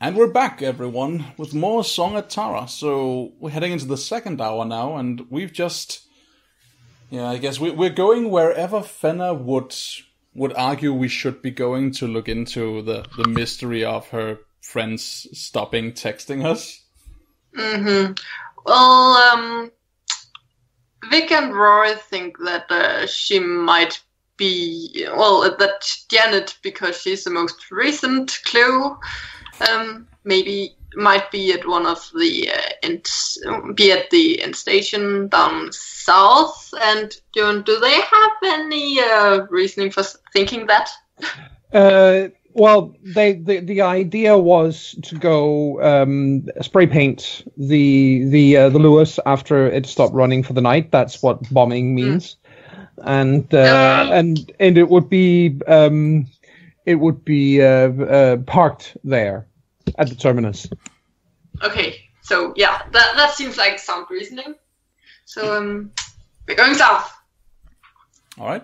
And we're back, everyone, with more Song at Tara. So we're heading into the second hour now, and we've just... Yeah, I guess we're going wherever Fenna would argue we should be going to look into the mystery of her friends stopping texting us. Mm-hmm. Well, Vic and Rory think that she might be... Well, that Janet, because she's the most recent clue... maybe might be at one of the be at the end station down south. And John, do they have any reasoning for thinking that? Well, the idea was to go spray paint the Lewis after it stopped running for the night. That's what bombing means, and it would be parked there at the terminus. Okay, so yeah, that seems like sound reasoning. So we're going south. All right.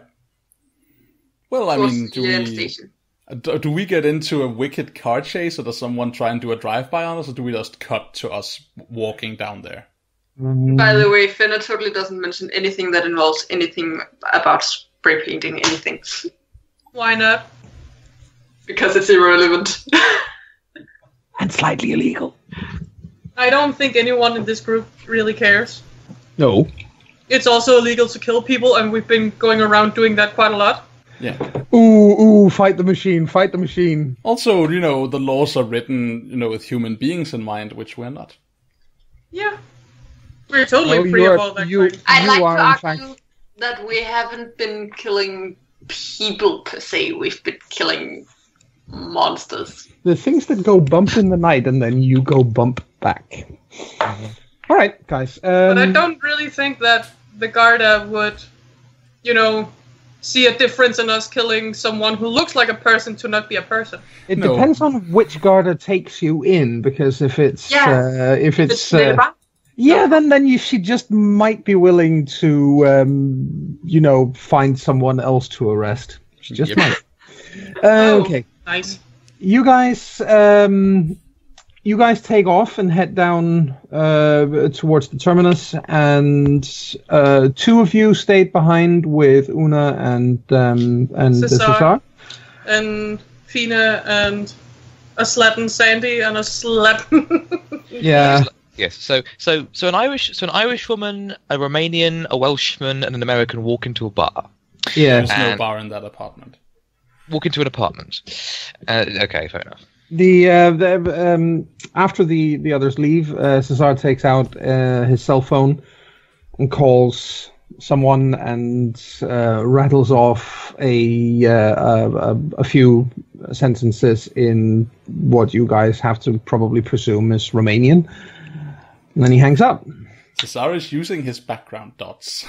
Well, I mean, do we get into a wicked car chase, or does someone try and do a drive-by on us, or do we just cut to us walking down there? By the way, Finna totally doesn't mention anything that involves anything about spray painting anything. Why not? Because it's irrelevant. And slightly illegal. I don't think anyone in this group really cares. No. It's also illegal to kill people, and we've been going around doing that quite a lot. Yeah. Ooh, fight the machine, fight the machine. Also, the laws are written, with human beings in mind, which we're not. Yeah. We're totally free of all that kind. I'd like to argue that we haven't been killing people per se. We've been killing monsters. The things that go bump in the night and then you go bump back. All right, guys. But I don't really think that the Garda would, see a difference in us killing someone who looks like a person to not be a person. It depends on which Garda takes you in, because if it's then she just might be willing to find someone else to arrest. She just might. Okay. Nice. You guys take off and head down towards the terminus, and two of you stayed behind with Una and Cesar. And Fina and a Slatin Sandy and a Slatin. Yeah. Yes. So an Irish woman, a Romanian, a Welshman, and an American walk into a bar. Yeah. There's no bar in that apartment. Walk into an apartment. Okay, fair enough. After the others leave, Cesar takes out his cell phone and calls someone and rattles off a few sentences in what you guys have to probably presume is Romanian, and then he hangs up. Cesar is using his background dots.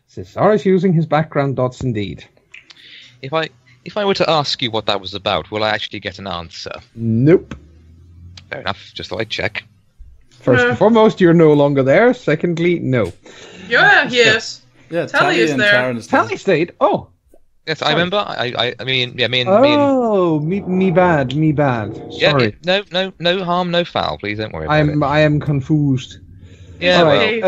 Cesar is using his background dots indeed. If I were to ask you what that was about, will I actually get an answer? Nope. Fair enough. Just thought I'd check. First and foremost, you're no longer there. Secondly, no. Yeah, he is. Yeah, Tally is there. Tally stayed. Oh. Yes, sorry. I remember. I mean, me and... me bad. Sorry. Yeah, no harm, no foul. Please don't worry about it. I am confused. Yeah, all right.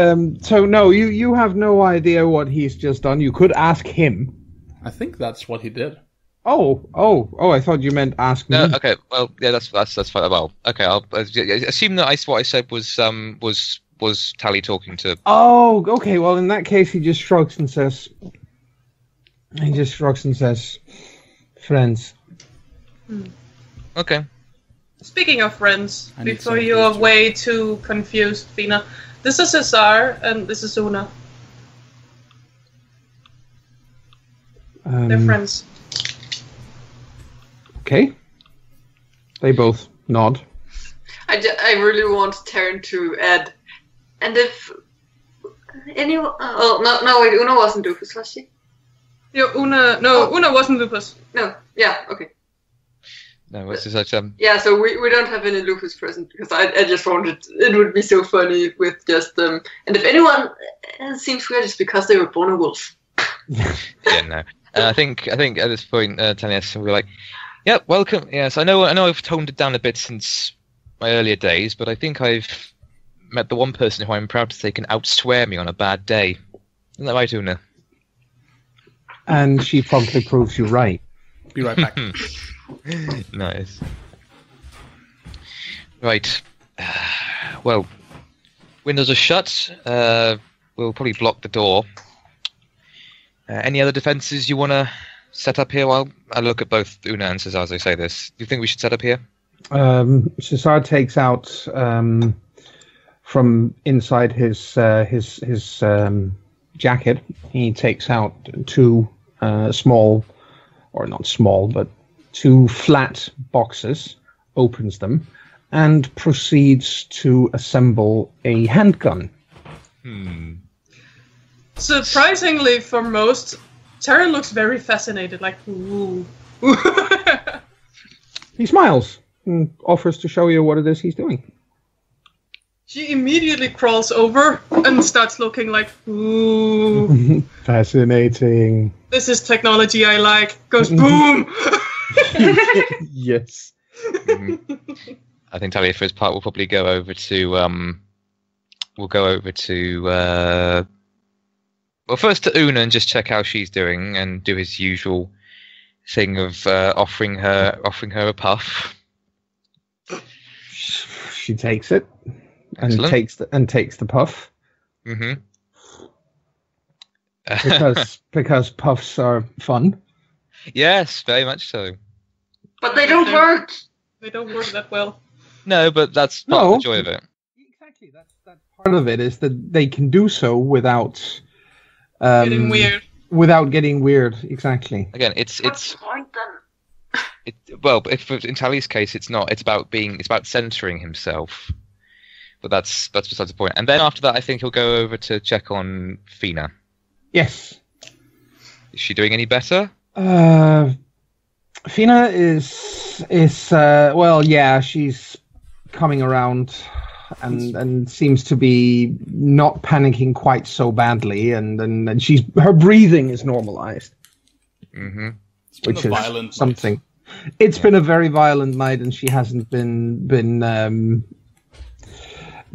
So no, you have no idea what he's just done. You could ask him. I think that's what he did. Oh! I thought you meant ask me. No, okay. Well, yeah, that's fine. Well, okay. I'll assume that what I said was Tally talking to. Oh, okay. Well, in that case, he just shrugs and says, "Friends." Okay. Speaking of friends, before you are way too confused, Fina, this is Cesar and this is Una. They're friends. Okay. They both nod. I really want to turn to Ed. And if anyone... Oh, no, wait, Una wasn't Lupus, was she? Yeah, Una wasn't Lupus. No, yeah, okay. No, it's just Yeah, so we don't have any Lupus present, because I just wanted... It would be so funny with just them. And if anyone seems weird, it's because they were born a wolf. Yeah, no. I think at this point, Tanya, we're like, Yep, welcome. Yes, I know I've toned it down a bit since my earlier days, but I think I've met the one person who I'm proud to say can outswear me on a bad day. Isn't that right, Una? And she promptly proves you right. Be right back. Nice. Right. Well, windows are shut. We'll probably block the door. Any other defenses you want to set up here? While I look at both Una and Cesar as I say this. Do you think we should set up here? Cesar takes out from inside his jacket. He takes out two small, or not small, but two flat boxes. Opens them and proceeds to assemble a handgun. Surprisingly for most, Terran looks very fascinated, like, ooh. He smiles and offers to show you what it is he's doing. She immediately crawls over and starts looking like, ooh. Fascinating. This is technology I like. Goes boom! Yes. I think Talia, for his part, will probably go over to. Well, first to Una and just check how she's doing, and do his usual thing of offering her a puff. She takes it and Excellent. takes the puff. Mm-hmm. because puffs are fun. Yes, very much so. But they don't work. They don't work that well. No, but that's part of the joy of it. Exactly. That's part of it, is that they can do so without Getting weird. Without getting weird, exactly. Again, What's the point then? Well, if in Tally's case, it's not. It's about centering himself. But that's besides the point. And then after that, I think he'll go over to check on Fina. Yes. Is she doing any better? Fina is well, yeah, she's coming around and seems to be not panicking quite so badly, and her breathing is normalized. Mm-hmm. Which is something. It's been a very violent night, and she hasn't been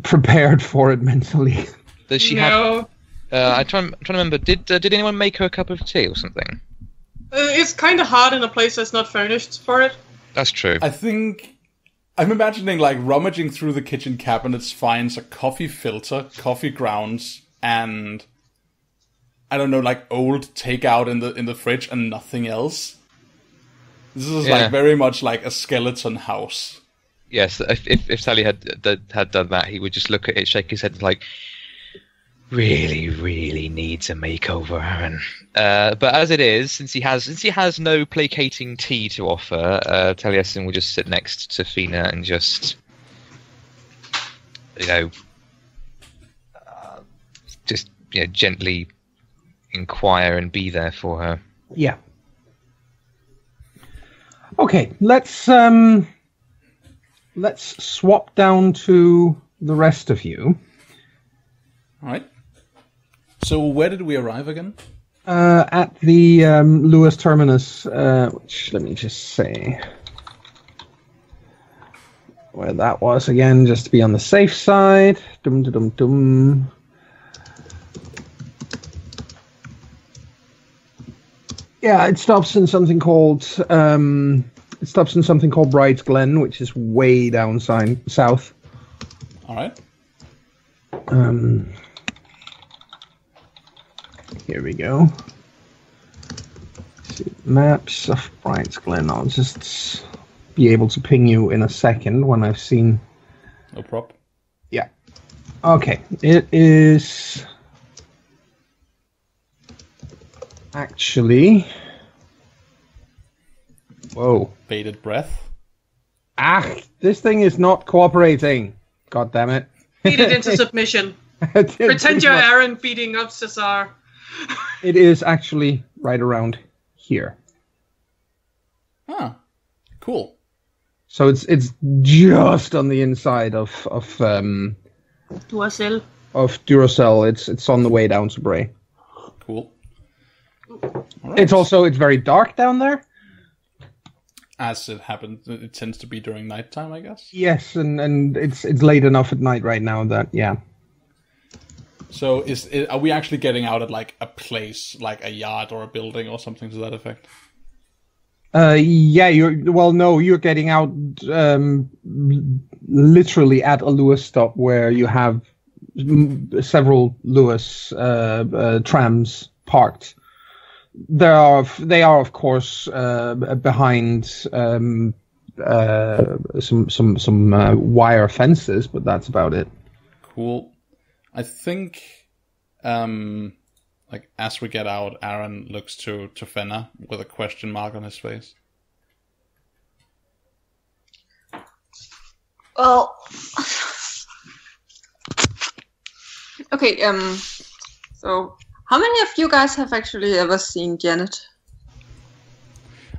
prepared for it mentally. Does she have? I'm trying to remember. Did anyone make her a cup of tea or something? It's kind of hard in a place that's not furnished for it. That's true. I think I'm imagining like rummaging through the kitchen cabinets finds a coffee filter, coffee grounds, and I don't know, like old takeout in the fridge and nothing else. This is like very much like a skeleton house. Yes, if Sally had done that, he would just look at it, shake his head, like, really needs a makeover. And but as it is, since he has no placating tea to offer, Taliesin will just sit next to Fina and just, gently inquire and be there for her. Yeah. Okay, let's swap down to the rest of you. All right. So where did we arrive again? At the Lewis terminus, which let me just say where that was again, just to be on the safe side. Dum. Yeah, it stops in something called Bride's Glen, which is way down south. All right. Here we go. See, maps of Bride's Glen. I'll just be able to ping you in a second when I've seen. No prop. Yeah. Okay. It is actually. Whoa. Bated breath. This thing is not cooperating. God damn it. Beat it into submission. Pretend you're Aaron beating up Cesar. It is actually right around here. Ah, cool. So it's just on the inside of Duracell. Of Duracell. It's on the way down to Bray. Cool. Right. It's very dark down there. as it happens, it tends to be during nighttime, I guess. Yes, and it's late enough at night right now that yeah. So are we actually getting out at like a place, like a yard or a building or something to that effect? Yeah, you're getting out literally at a Lewis stop where you have several Lewis trams parked. They are of course behind some wire fences, but that's about it. Cool. I think, like as we get out, Aaron looks to Fenna with a question mark on his face. Well, okay. So, how many of you guys have actually ever seen Janet?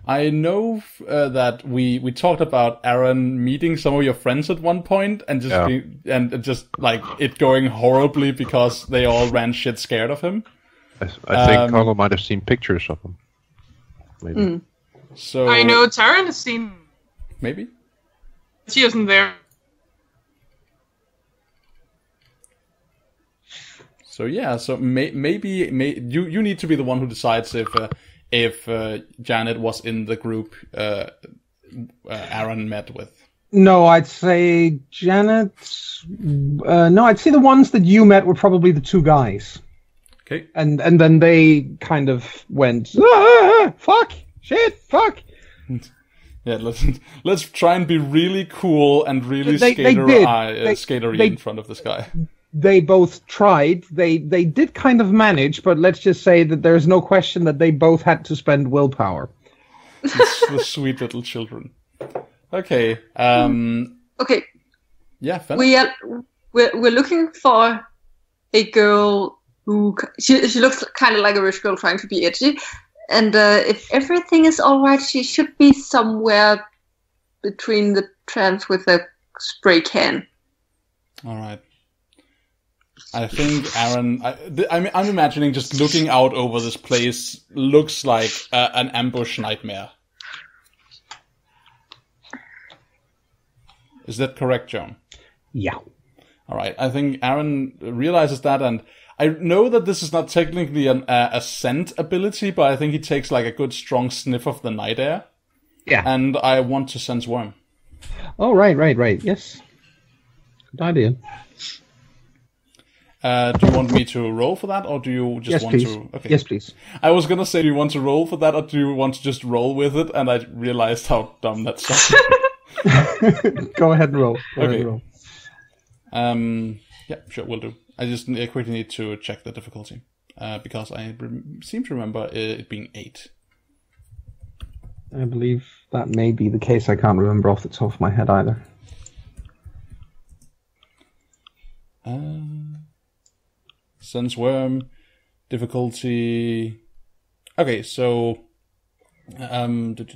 I know that we talked about Aaron meeting some of your friends at one point and just like it going horribly because they all ran shit scared of him. I think Carlo might have seen pictures of him. Maybe. So I know Taryn has seen. Maybe She isn't there. So yeah, so maybe you need to be the one who decides if Janet was in the group Aaron met with. No, I'd say Janet. No, I'd say the ones that you met were probably the two guys. Okay. And then they kind of went, fuck, shit, fuck. Yeah, let's try and be really cool and really skatery in front of this guy. They both tried. They did kind of manage, but let's just say that there's no question that they both had to spend willpower. The sweet little children. Okay. Okay. Yeah, Fenna. We're looking for a girl who she looks kind of like a rich girl trying to be edgy, and if everything is all right, she should be somewhere between the trams with a spray can. All right. I think Aaron. I'm imagining just looking out over this place looks like an ambush nightmare. Is that correct, John? Yeah. All right. I think Aaron realizes that, and I know that this is not technically a scent ability, but I think he takes like a good strong sniff of the night air. Yeah. And I want to sense worm. Oh, right. Yes. Good idea. Do you want me to roll for that, or do you just want to? Okay. Yes, please. I was gonna say, do you want to roll for that, or do you want to just roll with it? And I realized how dumb that sounded. Go ahead and roll. Okay. Yeah, sure, we'll do. I just quickly need to check the difficulty because I seem to remember it being 8. I believe that may be the case. I can't remember off the top of my head either. Sense worm difficulty. Okay, so the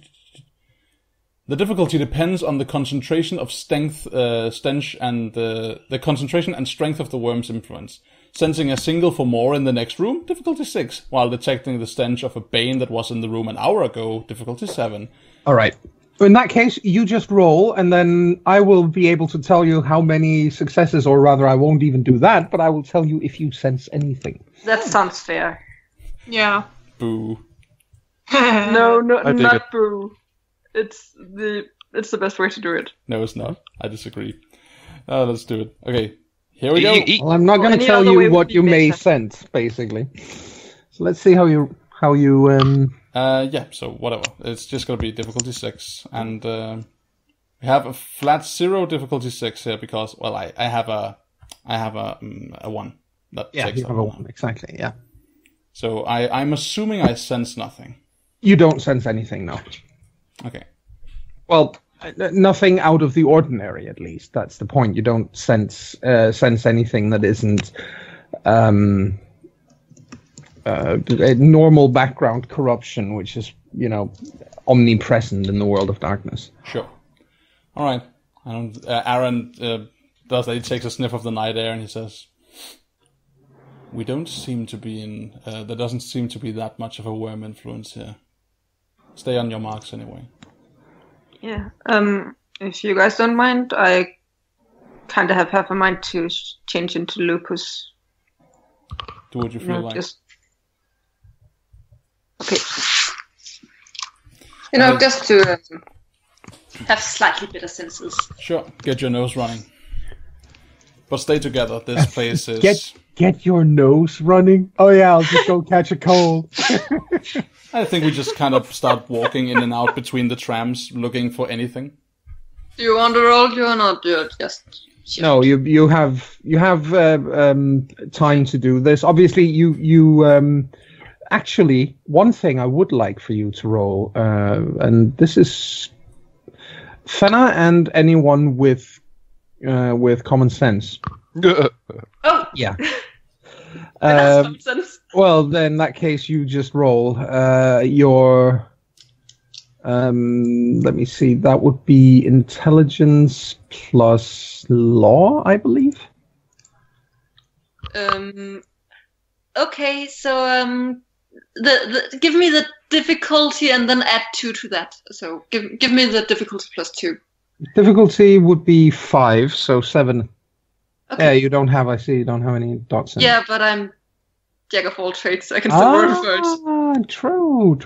difficulty depends on the concentration of stench and the concentration and strength of the worm's influence. Sensing a single for more in the next room, difficulty 6, while detecting the stench of a bane that was in the room an hour ago, difficulty 7. All right. In that case, you just roll, and then I will be able to tell you how many successes, or rather, I won't even do that, but I will tell you if you sense anything. That sounds fair. Yeah. Boo. No, not boo. It's the best way to do it. No, it's not. I disagree. Let's do it. Okay, here we go. Well, I'm not going to tell you what you may sense, basically. So let's see how you. Yeah. So whatever. It's just going to be difficulty 6, and we have a flat 0 difficulty 6 here because I have a 1. That takes you have a 1 exactly. Yeah. So I'm assuming I sense nothing. You don't sense anything, no. Okay. Well, nothing out of the ordinary, at least. That's the point. You don't sense anything that isn't a normal background corruption, which is, omnipresent in the world of darkness. Sure. All right. Aaron does that. He takes a sniff of the night air and he says, "We don't seem to be in. There doesn't seem to be that much of a worm influence here. Stay on your marks anyway." Yeah. If you guys don't mind, I kind of have half a mind to change into lupus. Do what you feel like. Okay. Just to have slightly better senses. Sure, get your nose running. But stay together. This place is... Get your nose running? Oh yeah, I'll just go catch a cold. I think we just kind of start walking in and out between the trams, looking for anything. Do you want to roll? You're not. You're just. No, you have time to do this. Obviously, you actually, one thing I would like for you to roll, and this is Fenna and anyone with common sense. Oh yeah. That's common sense. Well, then in that case, you just roll your. Let me see. That would be intelligence plus law, I believe. Okay, so give me the difficulty and then add 2 to that. So give me the difficulty plus 2. Difficulty would be 5, so 7. Okay. Yeah, you don't have. I see. You don't have any dots in. Yeah, but I'm jack of all trades, so I can still roll for it. True.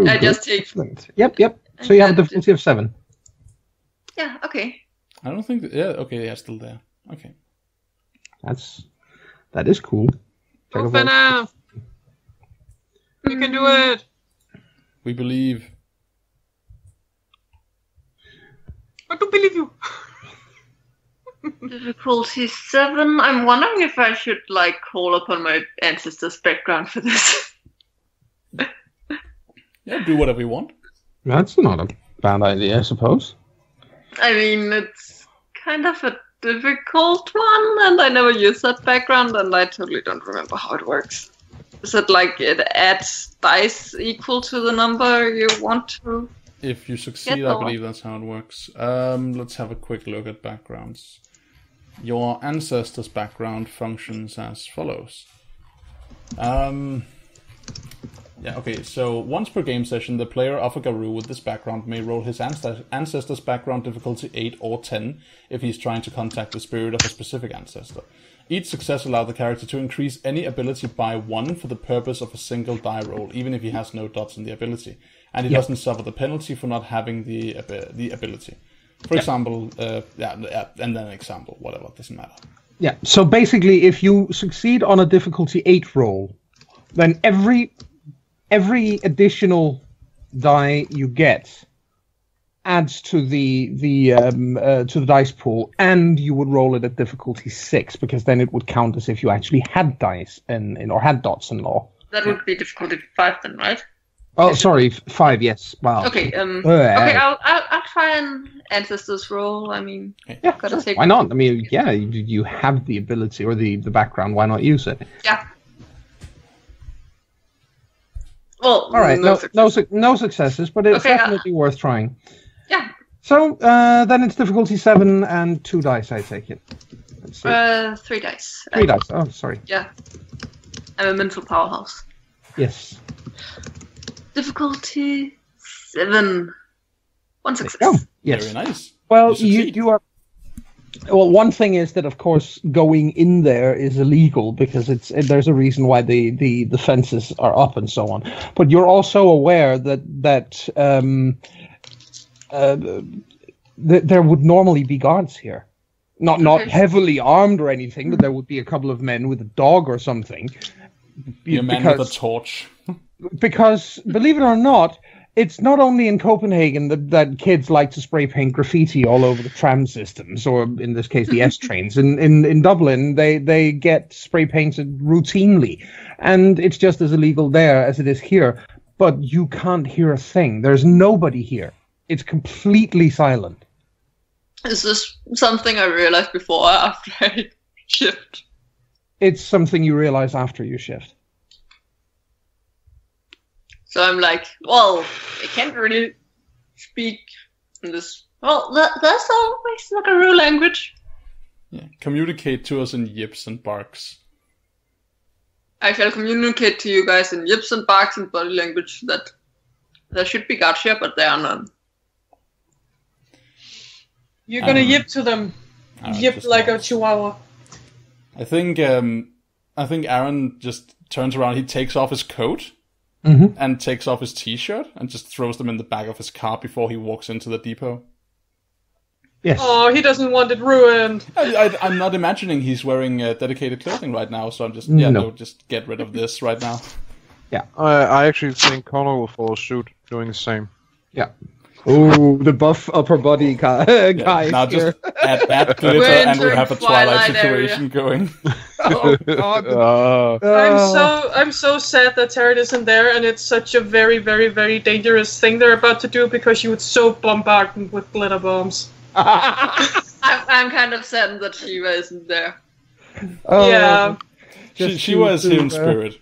I just take. Excellent. Yep. So you have a difficulty of 7. Yeah. Okay. I don't think. Okay, yeah, still there. Okay. That is cool. Fenna! You can do it! We believe. I don't believe you! Difficulty 7. I'm wondering if I should call upon my ancestors' background for this. Yeah, do whatever you want. That's not a bad idea, I suppose. I mean, it's kind of a difficult one, and I never used that background, and I totally don't remember how it works. Is it it adds dice equal to the number you want to? If you succeed, I believe that's how it works. Let's have a quick look at backgrounds. Your ancestor's background functions as follows. Yeah, okay, so once per game session, the player of a Garou with this background may roll his ancestor's background difficulty 8 or 10 if he's trying to contact the spirit of a specific ancestor. Each success allows the character to increase any ability by 1 for the purpose of a single die roll, even if he has no dots in the ability. And he doesn't suffer the penalty for not having the ability. For example, and then an example, whatever, doesn't matter. Yeah, so basically, if you succeed on a difficulty 8 roll, then every additional die you get adds to the dice pool, and you would roll it at difficulty 6, because then it would count as if you actually had dice or had dots in law. That would be difficulty 5 then, right? Oh, sorry, 5. Yes. Wow. Okay. Okay. I'll try an ancestors roll. I mean, yeah. Sure. Why not? I mean, yeah, you have the ability or the background. Why not use it? Yeah. Well, all right. No successes, but it's definitely worth trying. Yeah. So then it's difficulty 7 and 2 dice. I take it. Let's see. 3 dice. 3 dice. Oh, sorry. Yeah. I'm a mental powerhouse. Yes. Difficulty 7. 1 success. Oh, yes. Very nice. Well, you are. Well, one thing is that, of course, going in there is illegal because there's a reason why the fences are up and so on. But you're also aware that there would normally be guards here, not heavily armed or anything, but there would be a couple of men with a dog or something. Be a man with a torch. Because, believe it or not, it's not only in Copenhagen that kids like to spray paint graffiti all over the tram systems, or in this case, the S trains. In Dublin, they get spray painted routinely, and it's just as illegal there as it is here. But you can't hear a thing. There's nobody here. It's completely silent. Is this something I realized before or after I shift? It's something you realize after you shift. So I'm like, well, I can't really speak in this. Well, that's always like a real language. Yeah, communicate to us in yips and barks. I shall communicate to you guys in yips and barks and body language that there should be guards here, but there are none. You're gonna yip to them. Yip like a chihuahua. I think Aaron just turns around. He takes off his coat and takes off his t-shirt and just throws them in the back of his car before he walks into the depot. Yes. Oh, he doesn't want it ruined. I'm not imagining he's wearing dedicated clothing right now, so I'm just no, just get rid of this right now. Yeah. I actually think Connor will follow suit, doing the same. Yeah. Oh, the buff upper body guy now here. just add glitter and we have a Twilight situation going. Oh, God. I'm so sad that Tarot isn't there, and it's such a very, very, very dangerous thing they're about to do because you would so bombard them with glitter bombs. I'm kind of saddened that Shiva isn't there. Yeah. She was here in spirit.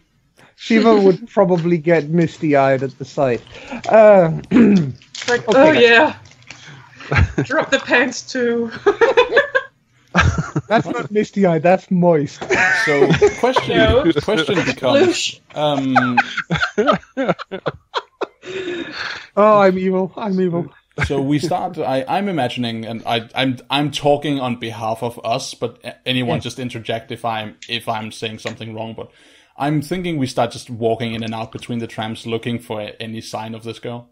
Shiva would probably get misty-eyed at the sight. Like, oh yeah. Drop the pants too. That's not misty-eyed, that's moist. So, question becomes... Oh, I'm evil. So we start. I'm imagining, and I'm talking on behalf of us, but anyone just interject if I'm saying something wrong. But I'm thinking we start just walking in and out between the trams, looking for any sign of this girl.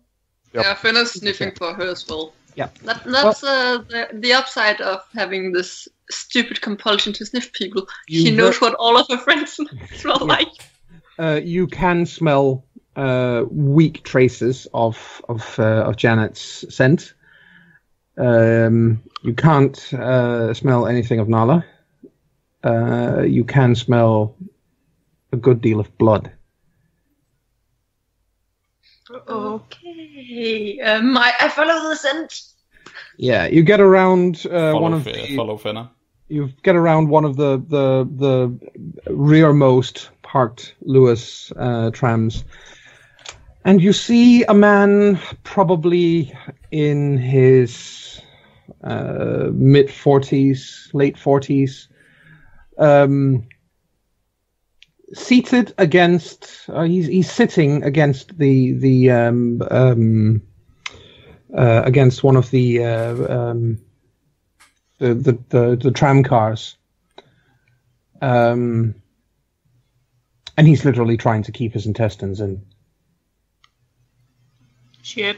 Yep. Yeah, Finna's sniffing for her as well. Yeah, that's the upside of having this stupid compulsion to sniff people. You She knows what all of her friends smell like. You can smell weak traces of Janet's scent. You can't smell anything of Nala. You can smell a good deal of blood. Okay. I follow the scent. Yeah, you get around follow Finna. You get around one of the rearmost parked Lewis trams, and you see a man probably in his mid-40s, late 40s, seated against. He's sitting against against one of the tram cars, and he's literally trying to keep his intestines in. Shit.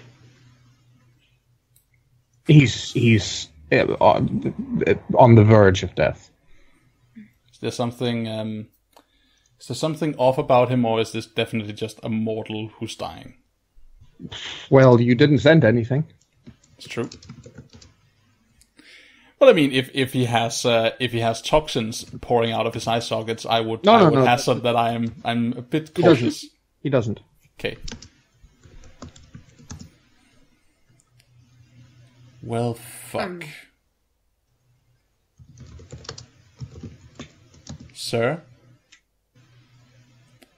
He's on the verge of death. Is there something off about him, or is this definitely just a mortal who's dying? Well, you didn't send anything. It's true. Well, I mean, if he has toxins pouring out of his eye sockets, I would hazard that I'm a bit cautious. He doesn't. Okay. Well, fuck. Sir?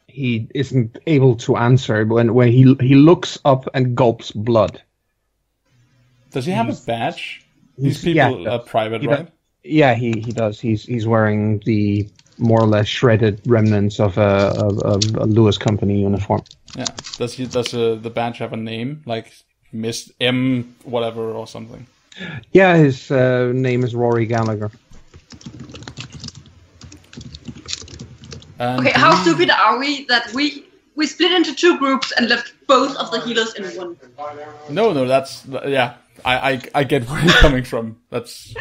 He isn't able to answer when he looks up and gulps blood. Does he have a badge? These people are private, right? Yeah, he does. He's wearing the more or less shredded remnants of a Lewis Company uniform. Yeah. Does the badge have a name, like Miss M whatever or something? Yeah, his name is Rory Gallagher. Okay, how stupid are we that we split into two groups and left both of the healers in one? No, that's yeah. I get where you're coming from. That's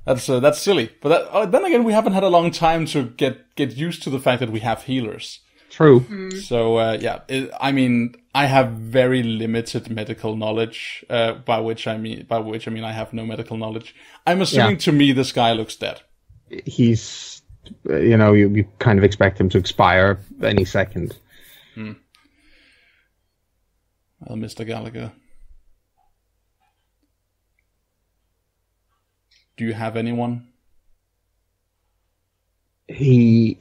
that's silly. But then again, we haven't had a long time to get used to the fact that we have healers. True. So I mean, I have very limited medical knowledge. By which I mean I have no medical knowledge. I'm assuming to me this guy looks dead. He's, you kind of expect him to expire any second. Well, Mr. Gallagher, do you have anyone? He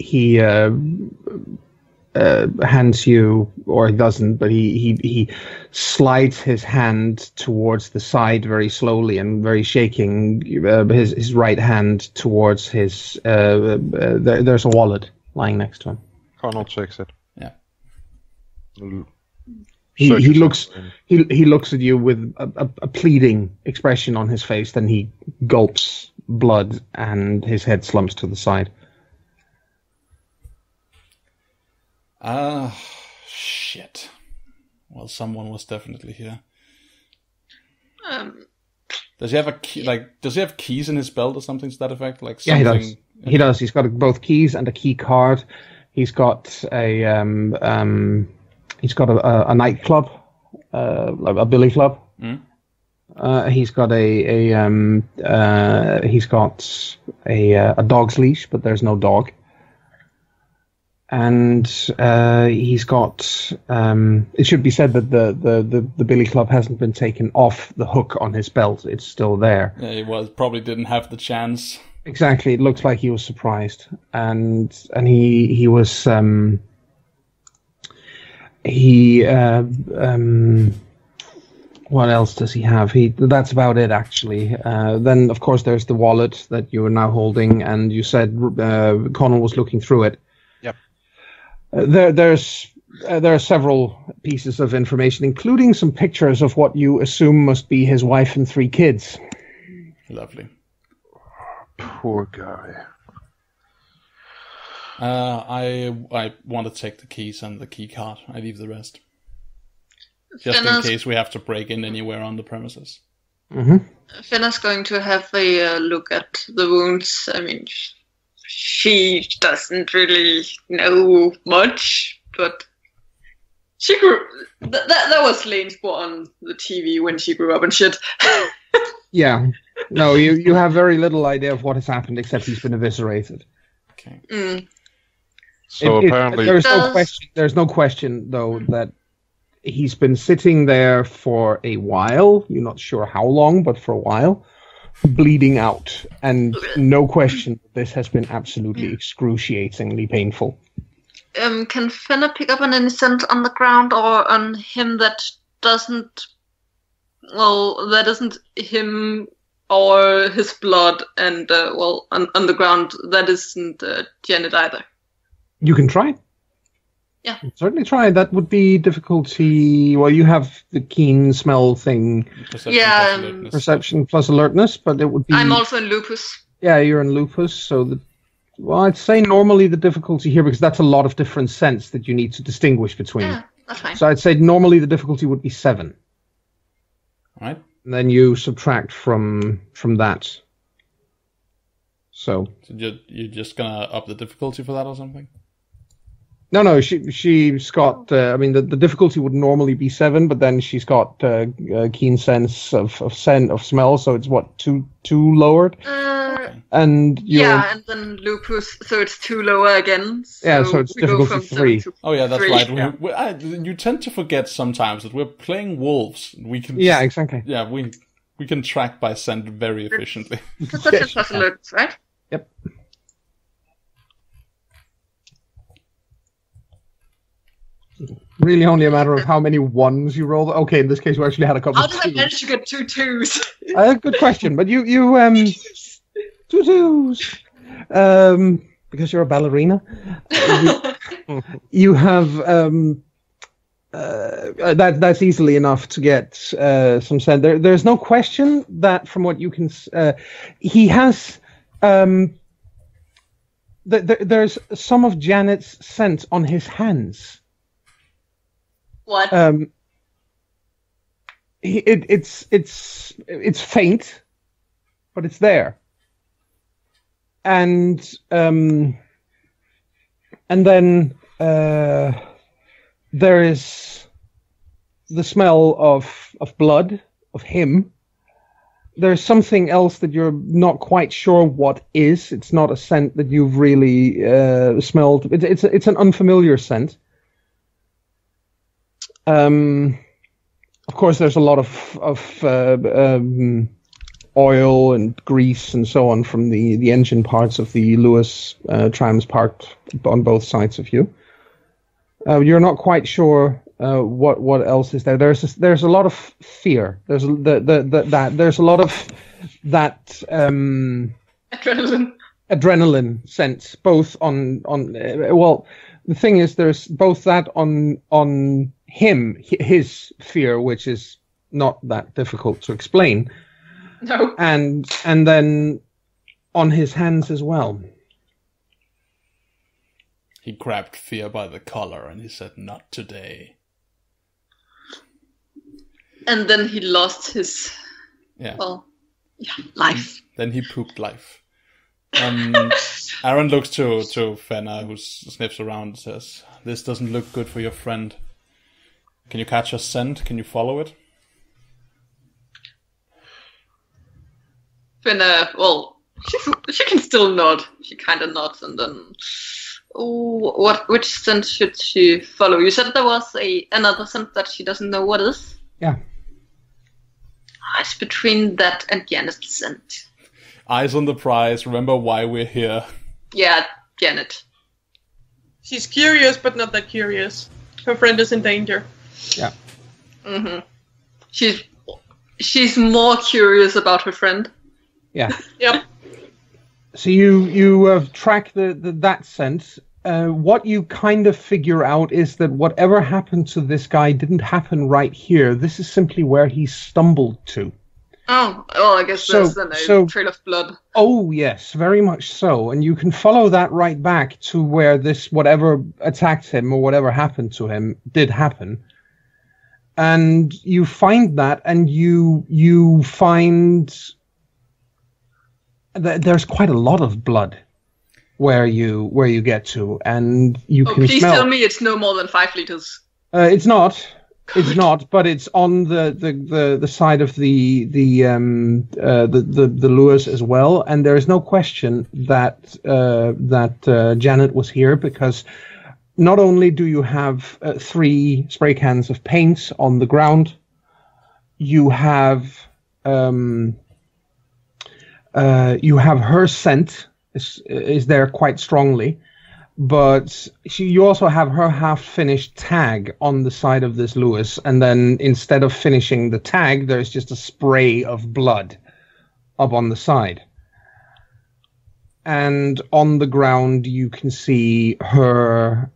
hands you, or he doesn't, but he slides his hand towards the side very slowly and very shaking his right hand towards his. There's a wallet lying next to him. Connell takes it. Yeah. He Searches looks him. he looks at you with a pleading expression on his face. Then he gulps blood, and his head slumps to the side. Shit. Well, someone was definitely here. Does he have a key? Like, does he have keys in his belt or something to that effect? Like, something... Yeah, he does. He does. He's got both keys and a key card. He's got a nightclub, like a billy club. Mm. He's got a dog's leash, but there's no dog. And he's got. It should be said that the billy club hasn't been taken off the hook on his belt. It's still there. Yeah, he probably didn't have the chance. Exactly. It looks like he was surprised, and he was. What else does he have? That's about it, actually. Then, of course, there's the wallet that you are now holding, and you said Connell was looking through it. Yep. There are several pieces of information, including some pictures of what you assume must be his wife and 3 kids. Lovely. Poor guy. I want to take the keys and the key card. I leave the rest. Just in case we have to break in anywhere on the premises. Mm-hmm. Finna's going to have a look at the wounds. I mean, she doesn't really know much, but she grew. That was Lane's on the TV when she grew up and shit. Yeah. No, you have very little idea of what has happened, except he's been eviscerated. Okay. Mm. So apparently, there's no question though that he's been sitting there for a while. You're not sure how long, but for a while, bleeding out, and no question this has been absolutely excruciatingly painful. Can Finna pick up on any scent on the ground or on him that isn't him or his blood, and on the ground that isn't Janet either? You can try. Yeah. Certainly try. That would be difficulty. Well, you have the keen smell thing. Perception plus alertness, but it would be... I'm also in lupus. Yeah, you're in lupus, so I'd say normally the difficulty here, because that's a lot of different scents that you need to distinguish between. Yeah, that's fine. So I'd say normally the difficulty would be 7. All right. And then you subtract from that. So you're just gonna up the difficulty for that or something? No, she's got. The difficulty would normally be 7, but then she's got keen sense of scent of smell, so it's what 2 lowered. And and then lupus, so it's 2 lower again. So so it's difficulty 3. Oh yeah, that's 3. right. You tend to forget sometimes that we're playing wolves. We can. Yeah, exactly. Yeah, we can track by scent very efficiently. Perception plus alertness, right? Yep. Really only a matter of how many 1s you roll. Okay, in this case, we actually had a couple How of did I manage to get 2 2s? Good question, but you 2 2s. Because you're a ballerina. You have that's easily enough to get some scent. There's no question that from what you can, he has. There's some of Janet's scent on his hands. What? It's faint, but it's there. And then there is the smell of blood, of him. There's something else that you're not quite sure what is. It's not a scent that you've really smelled. It's an unfamiliar scent. Of course, there's a lot of oil and grease and so on from the engine parts of the Lewis trams parked on both sides of you. You're not quite sure what else is there. There's a lot of fear. There's a lot of that adrenaline sense, both on the thing is there's both that on his fear, which is not that difficult to explain. No. And then on his hands as well. He grabbed Fear by the collar and he said, "Not today." And then he lost his life. Then he pooped life. Aaron looks to Fenna, who sniffs around and says, "This doesn't look good for your friend. Can you catch a scent? Can you follow it?" Fenna, she can still nod. She kind of nods, and then, which scent should she follow? You said there was another scent that she doesn't know what is. Yeah. It's between that and Janet's scent. Eyes on the prize. Remember why we're here. Yeah, Janet. She's curious, but not that curious. Her friend is in danger. Yeah. Mm-hmm. She's more curious about her friend. Yeah. Yep. So you track that scent. What you kind of figure out is that whatever happened to this guy didn't happen right here. This is simply where he stumbled to. Oh, I guess there's then a trail of blood. Oh, yes, very much so. And you can follow that right back to where this, whatever attacked him or whatever happened to him, did happen. And you find that, and you find that there's quite a lot of blood where you get to, and you can please smell. Tell me it's no more than 5 liters. It's not. It's not, but it's on the side of the lures as well, and there is no question that Janet was here, because not only do you have 3 spray cans of paint on the ground, you have her scent is there quite strongly. But you also have her half-finished tag on the side of this Lewis, and then instead of finishing the tag, there's just a spray of blood up on the side. And on the ground, you can see her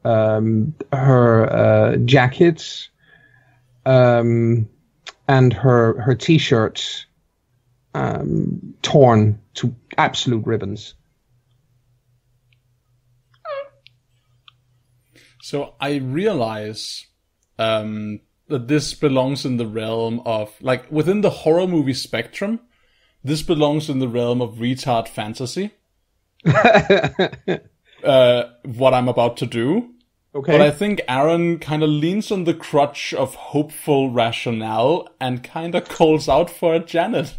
jackets and her t-shirt torn to absolute ribbons. So I realize that this belongs in the realm of, like, within the horror movie spectrum, this belongs in the realm of retard fantasy. What I'm about to do. Okay. But I think Aaron kind of leans on the crutch of hopeful rationale and kind of calls out for Janet.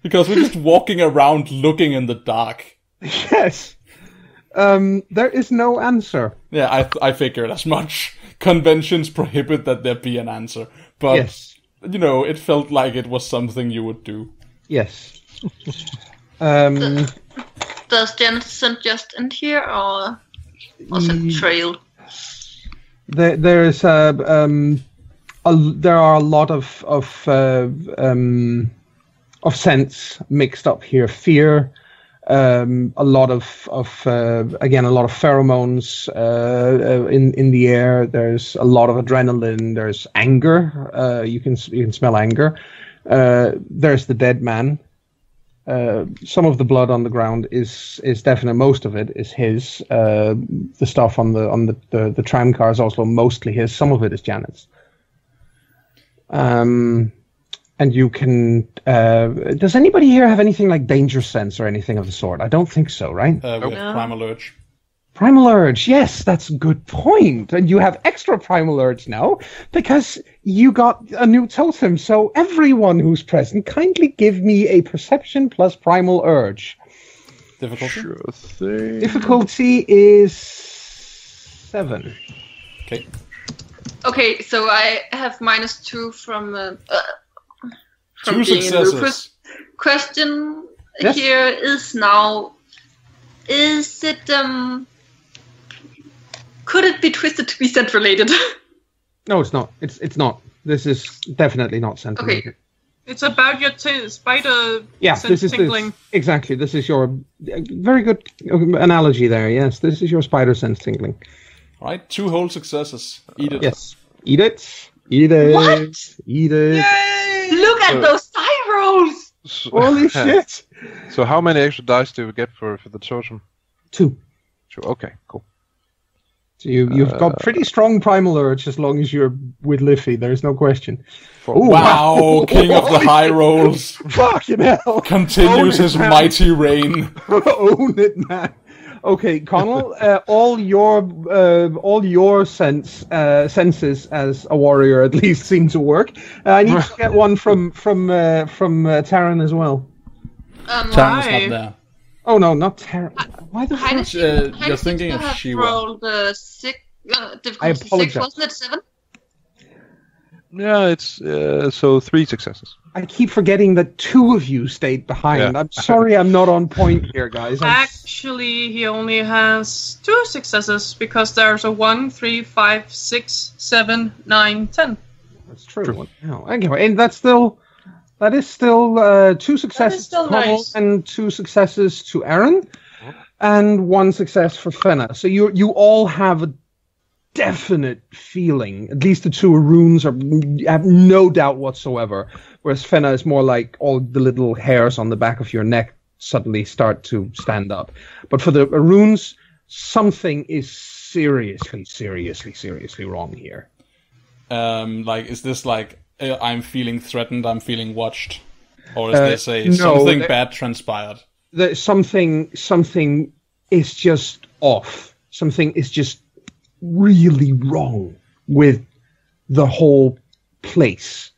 Because we're just walking around looking in the dark. Yes. There is no answer. Yeah, I figured as much. Conventions prohibit that there be an answer. But, yes. It felt like it was something you would do. Yes. Does Janet's scent just end here, or was it trailed? There is there are a lot of scents mixed up here. Fear. A lot of pheromones in the air. There's a lot of adrenaline. There's anger. You can smell anger. There's the dead man. Some of the blood on the ground is definite. Most of it is his. The stuff on the tram car is also mostly his. Some of it is Janet's. And you can... does anybody here have anything like danger sense or anything of the sort? I don't think so, right? We have Primal Urge. Primal Urge, yes, that's a good point. And you have extra Primal Urge now, because you got a new totem. So everyone who's present, kindly give me a Perception plus Primal Urge. Difficulty? Sure thing. Difficulty is 7. Okay. Okay, so I have -2 from 2 being successes. in Lupus. Question Yes? here is now, is it, could it be twisted to be scent related? No, it's not. It's not. This is definitely not centimeter. Okay. It's about your spider sense tingling. Exactly. This is your very good analogy there. Yes, this is your spider sense tingling. All right, 2 whole successes. Eat it. Yes. Eat it. Eat it. What? Eat it. Yay! Look at those die rolls! Holy shit. So how many extra dice do we get for the totem? 2. Okay, cool. So you've got pretty strong primal urge as long as you're with Liffey. There's no question. Ooh, Wow, king of the high rolls. Fucking hell. Continues his mighty reign. Own it, man. Okay, Connell, all your senses as a warrior at least seem to work. I need to get one from Taran as well. Taran's not there. Oh no, not Taran. Why the fuck? You're thinking of Shiva. Rolled difficulty I 6, apologize. wasn't it 7? Yeah, it's so 3 successes. I keep forgetting that 2 of you stayed behind. Yeah. I'm sorry I'm not on point here, guys. Actually, he only has 2 successes because there's a 1, 3, 5, 6, 7, 9, 10. That's true. No, anyway, and that is still 2 successes still to Connell nice. and 2 successes to Aaron, and 1 success for Fenna. So you all have a definite feeling. At least the 2 runes have no doubt whatsoever. Whereas Fenna is more like all the little hairs on the back of your neck suddenly start to stand up. But for the runes, something is seriously wrong here. Is this like I'm feeling threatened, I'm feeling watched, or is this no, something bad transpired? Something is just off. Something is just really wrong with the whole place.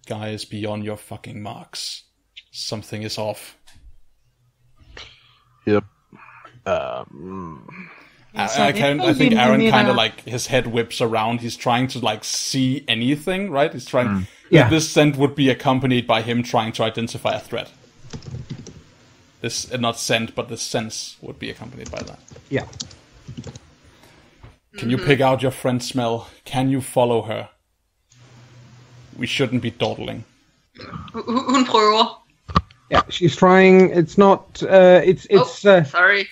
Guys, be on your fucking marks. Something is off. Yep. I think Aaron kind of like his head whips around. He's trying to like see anything, right? He's trying. Yeah. This scent would be accompanied by him trying to identify a threat. This not scent, but the sense would be accompanied by that. Yeah. Can you pick out your friend's smell? Can you follow her? We shouldn't be dawdling. Hun prøver. Yeah, she's trying. It's not. It's. Sorry.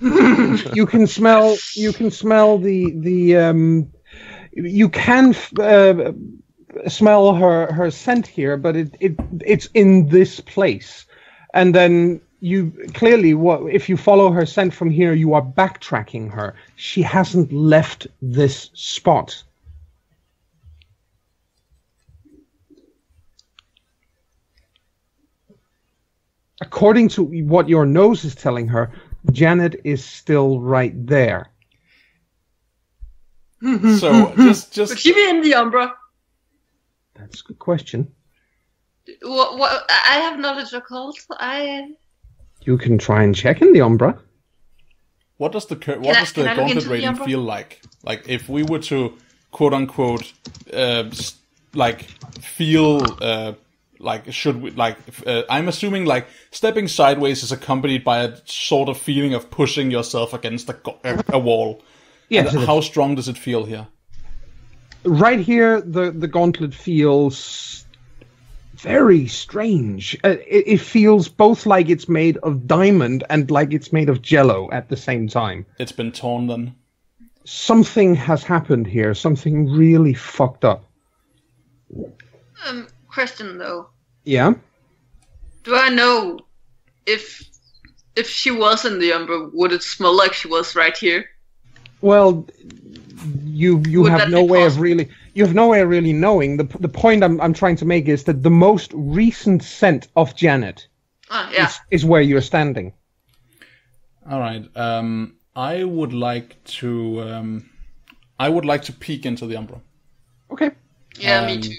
You can smell the. You can smell her scent here, but it's in this place, and then you clearly if you follow her scent from here, you are backtracking her. She hasn't left this spot. According to what your nose is telling her, Janet is still right there. So just Could she be in the Umbra? That's a good question. What, I have knowledge occult. You can try and check in the Umbra. what does the can I look gauntlet into the rating Umbra? feel like? Like if we were to quote unquote feel like should we I'm assuming like stepping sideways is accompanied by a sort of feeling of pushing yourself against a wall. Yes. And how strong does it feel here? Right here, the gauntlet feels very strange. It feels both like it's made of diamond and like it's made of jello at the same time. It's been torn then. Something has happened here. Something really fucked up. Question though. Yeah? Do I know if she was in the Umbra, would it smell like she was right here? Well, you Would have that no be way of possible? really knowing. The point I'm trying to make is that the most recent scent of Janet Yeah. is where you're standing. All right. I would like to peek into the Umbra. Okay. Yeah, me too.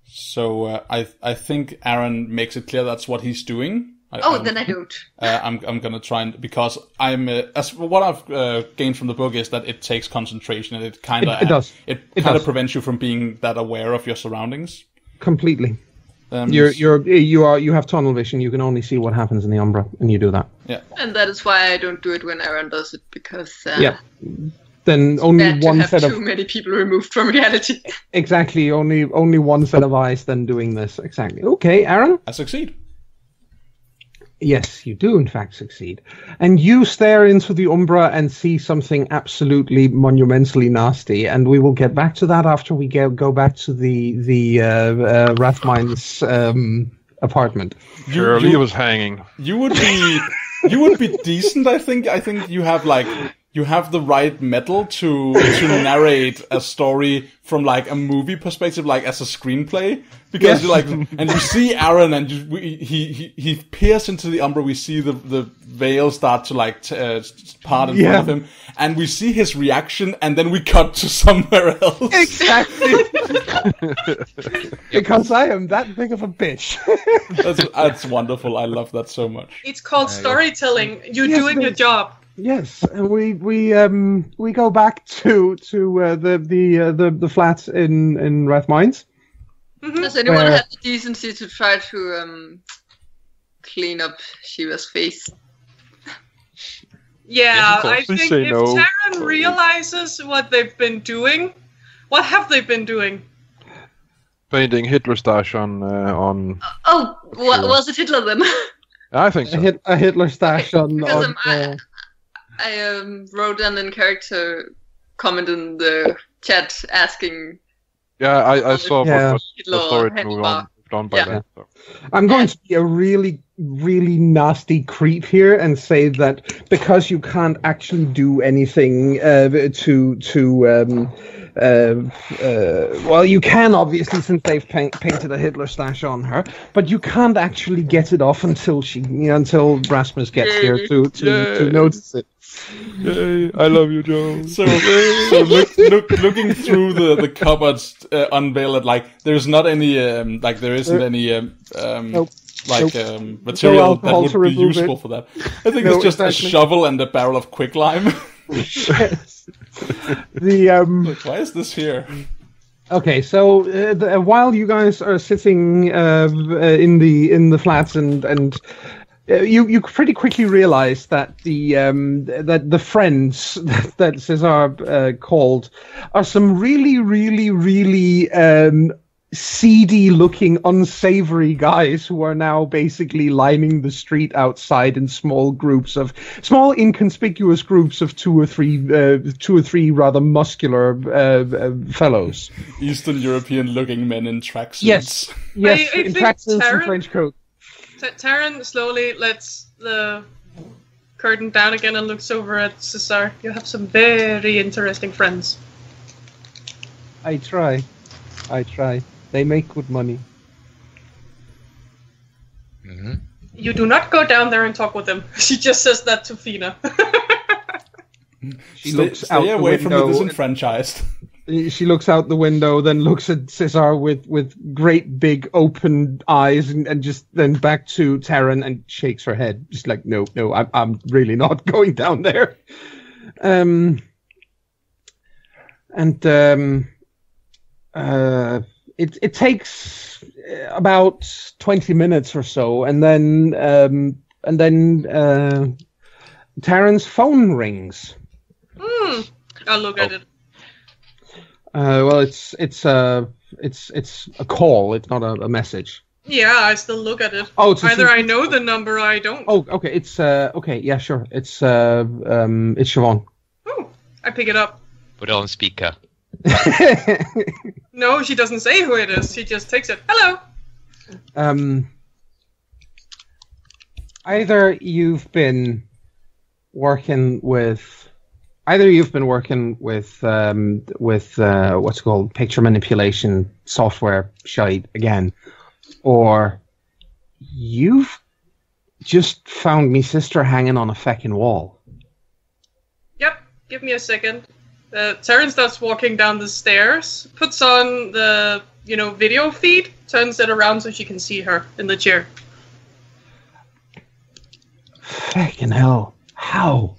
So I think Aaron makes it clear that's what he's doing. Then I don't. I'm gonna try and because I'm as what I've gained from the book is that it takes concentration and it kind of It does. It It kind of does. prevents you from being that aware of your surroundings. Completely. You have tunnel vision. You can only see what happens in the Umbra, and you do that. Yeah. And that is why I don't do it when Aaron does it, because Yeah. Then only bad to one have set of too many people removed from reality. exactly only one set of eyes then doing this exactly. Okay, Aaron. I succeed. Yes, you do in fact succeed. And you stare into the Umbra and see something absolutely monumentally nasty, and we will get back to that after we go back to the Rathmine's apartment. Surely he was hanging. You would be decent, I think. I think you have the right metal to narrate a story from like a movie perspective, like as a screenplay, because you're like, and you see Aaron, and he peers into the Umbra. We see the veil start to like part in front of him, and we see his reaction, and then we cut to somewhere else. Exactly, because I am that big of a bitch. That's wonderful. I love that so much. It's called storytelling. You're doing your job. Yes, and we go back to the flat in Rathmines. Mm-hmm. Does anyone have the decency to try to clean up Shiva's face? Yeah, Yes, I think if Taryn realizes what they've been doing, what have they been doing? Painting Hitler stash on. Was it Hitler then? I think so. A Hitler stash on. I wrote an in character comment in the chat asking. Yeah, I saw what the story moved on by that. So. I'm going to be a really, really nasty creep here and say that because you can't actually do anything well, you can obviously since they've painted a Hitler stash on her, but you can't actually get it off until until Rasmus gets here to notice it. Yay, I love you, Joe. So looking through the cupboards unveiled, like there's not any there isn't any material that would be useful for that. I think it's just a shovel and a barrel of quicklime. Yes. Why is this here? Okay, so while you guys are sitting in the flats and you pretty quickly realize that the friends that Cesar called are some really, really, really seedy looking, unsavory guys who are now basically lining the street outside in small inconspicuous groups of two or three rather muscular fellows. Eastern European looking men in tracksuits. Yes, in tracksuits and French coat. Taryn slowly lets the curtain down again and looks over at Cesar. You have some very interesting friends. I try. They make good money. Mm-hmm. You do not go down there and talk with them. She just says that to Fina. Stay away from the disenfranchised. She looks out the window, then looks at Cesar with great big open eyes, and just then back to Taryn and shakes her head, just like no, I'm really not going down there. It takes about 20 minutes or so, and then Taryn's phone rings. I'll look at it. Well, it's a call. It's not a message. Yeah, I still look at it. Oh, either I know the number or I don't. Oh, okay. It's okay. Yeah, sure. It's Siobhan. Oh, I pick it up. Put it on speaker. No, she doesn't say who it is. She just takes it. Hello. Either you've been working with what's called picture manipulation software shite again, or you've just found me sister hanging on a feckin' wall. Yep. Give me a second. Taryn starts walking down the stairs, puts on the video feed, turns it around so she can see her in the chair. Feckin' hell! How?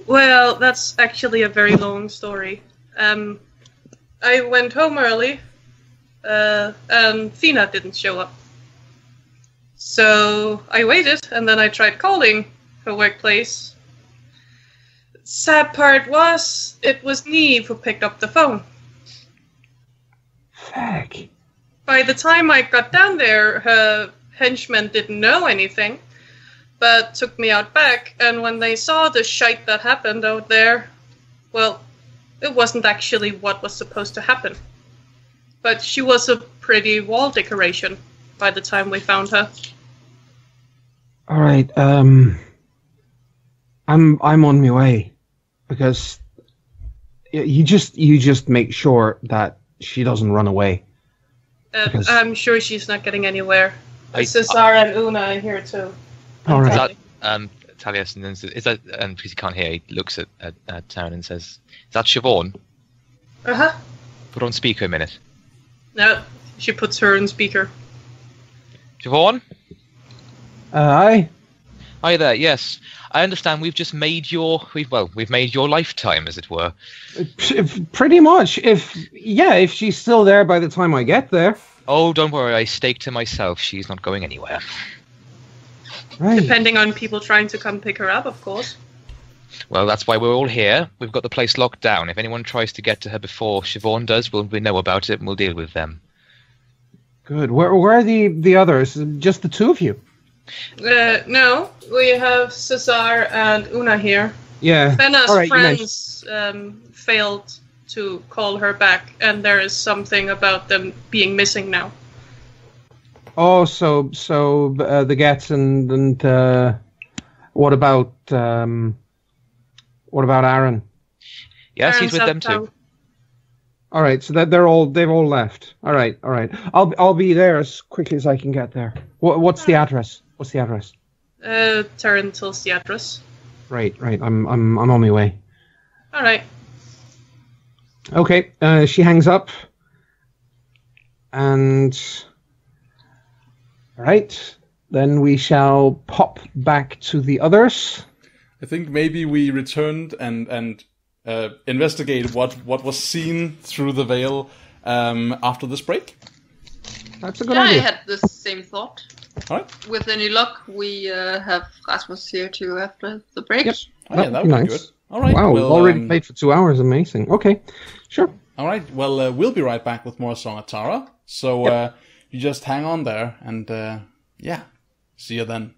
Well, that's actually a very long story. I went home early, and Fina didn't show up. So I waited, and then I tried calling her workplace. Sad part was, it was Neve who picked up the phone. Fuck. By the time I got down there, her henchmen didn't know anything, but took me out back, and when they saw the shite that happened out there, well, it wasn't actually what was supposed to happen. But she was a pretty wall decoration by the time we found her. All right. I'm on my way, because you just make sure that she doesn't run away. I'm sure she's not getting anywhere. Cesar and Una are here too. All right. Is that, Talius, and then says, is that, and because he can't hear, he looks at Taryn and says, "Is that Siobhan?" Uh-huh. Put on speaker a minute. No, she puts her on speaker. Siobhan? Aye. Hi there. Yes, I understand. We've made your lifetime, as it were. Pretty much. If she's still there by the time I get there. Oh, don't worry. I staked her myself. She's not going anywhere. Right. Depending on people trying to come pick her up, of course. Well, that's why we're all here. We've got the place locked down. If anyone tries to get to her before Siobhan does, we know about it and we'll deal with them. Good. Where are the others? Just the two of you? No, we have Cesar and Una here. Yeah. Fenna's friends failed to call her back, and there is something about them being missing now. Oh, so the Gets and what about Aaron? Yes, Aaron's he's with them too. out. All right, so that they've all left. All right. I'll be there as quickly as I can get there. What's the address? What's the address? Taryn tells the address. Right. I'm on my way. All right. Okay. She hangs up, and all right. Then we shall pop back to the others. I think maybe we returned and investigate what was seen through the veil after this break. That's a good idea. I had the same thought. All right. With any luck, we have Rasmus here too after the break. Yep. Oh, yeah, that would be good. All right. Wow, well, we've already played for 2 hours. Amazing. Okay, sure. All right. Well, we'll be right back with more Song of Tara. So you just hang on there, and see you then.